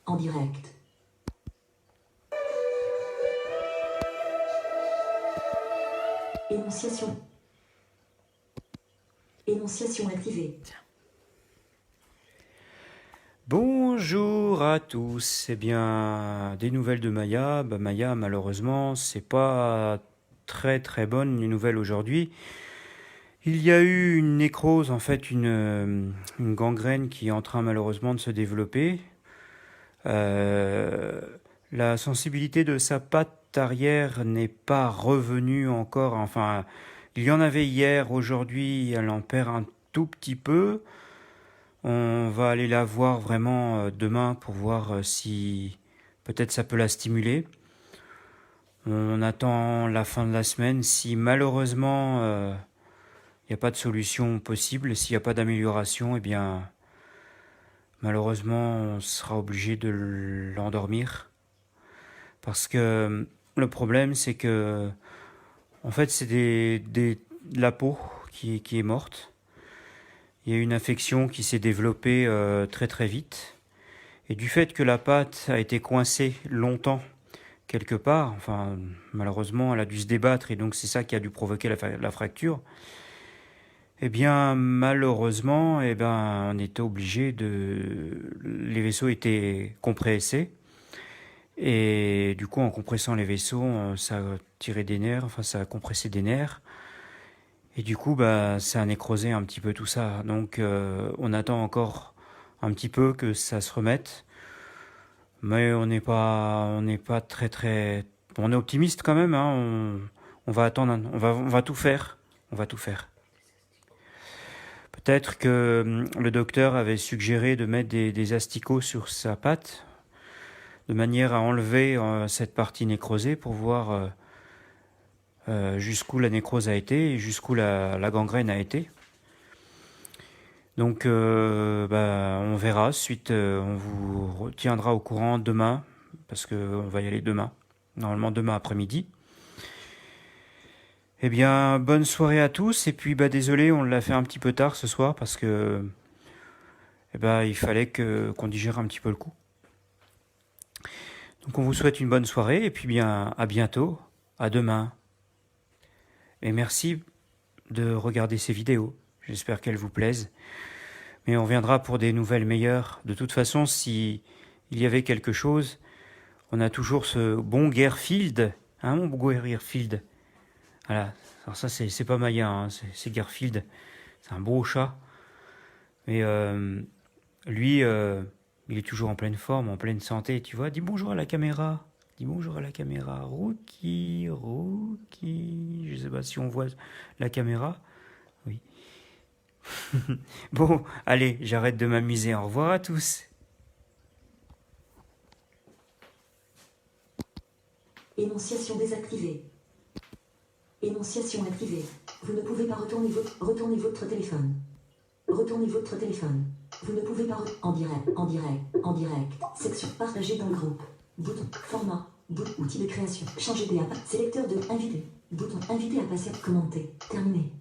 En direct. Énonciation. Énonciation activée. Bonjour à tous. Eh bien, des nouvelles de Maya. Maya, malheureusement, c'est pas très bonne les nouvelles aujourd'hui. Il y a eu une nécrose, en fait, une gangrène qui est en train malheureusement de se développer. La sensibilité de sa patte arrière n'est pas revenue encore. Enfin, il y en avait hier, aujourd'hui, elle en perd un tout petit peu. On va aller la voir vraiment demain pour voir si peut-être ça peut la stimuler. On attend la fin de la semaine. Si malheureusement il n'y a pas de solution possible, s'il n'y a pas d'amélioration, eh bien malheureusement on sera obligé de l'endormir. Parce que le problème c'est que en fait c'est la peau qui est morte. Il y a une infection qui s'est développée très vite. Et du fait que la pâte a été coincée longtemps quelque part, enfin malheureusement elle a dû se débattre et donc c'est ça qui a dû provoquer la fracture, eh bien malheureusement on était obligé les vaisseaux étaient compressés et du coup en compressant les vaisseaux ça a tiré des nerfs, enfin ça a compressé des nerfs et du coup ça a nécrosé un petit peu tout ça. Donc on attend encore un petit peu que ça se remette. Mais on n'est pas très, on est optimiste quand même. Hein. On va attendre, on va tout faire, on va tout faire. Peut-être que le docteur avait suggéré de mettre des asticots sur sa patte, de manière à enlever cette partie nécrosée pour voir jusqu'où la nécrose a été et jusqu'où la gangrène a été. Donc, on verra. Suite, on vous tiendra au courant demain, parce qu'on va y aller demain. Normalement, demain après-midi. Eh bien, bonne soirée à tous. Et puis, désolé, on l'a fait un petit peu tard ce soir, parce que il fallait qu'on digère un petit peu le coup. Donc, on vous souhaite une bonne soirée, et puis bien, à bientôt, à demain. Et merci de regarder ces vidéos. J'espère qu'elles vous plaisent. Mais on reviendra pour des nouvelles meilleures. De toute façon, si il y avait quelque chose, on a toujours ce bon Garfield, hein, mon bon Garfield. Voilà. Alors ça, c'est pas Maya, hein, c'est Garfield. C'est un beau chat. Mais lui, il est toujours en pleine forme, en pleine santé. Tu vois, dis bonjour à la caméra. Dis bonjour à la caméra. Rookie. Je sais pas si on voit la caméra. Oui. Bon, allez, j'arrête de m'amuser. Au revoir à tous. Énonciation désactivée. Énonciation activée. Vous ne pouvez pas retourner votre téléphone. Retournez votre téléphone. Vous ne pouvez pas en direct. Section partagée dans le groupe. Bouton format. Outil de création. Changer des apps. Sélecteur de invité. Bouton invité à passer. Commenter. Terminé.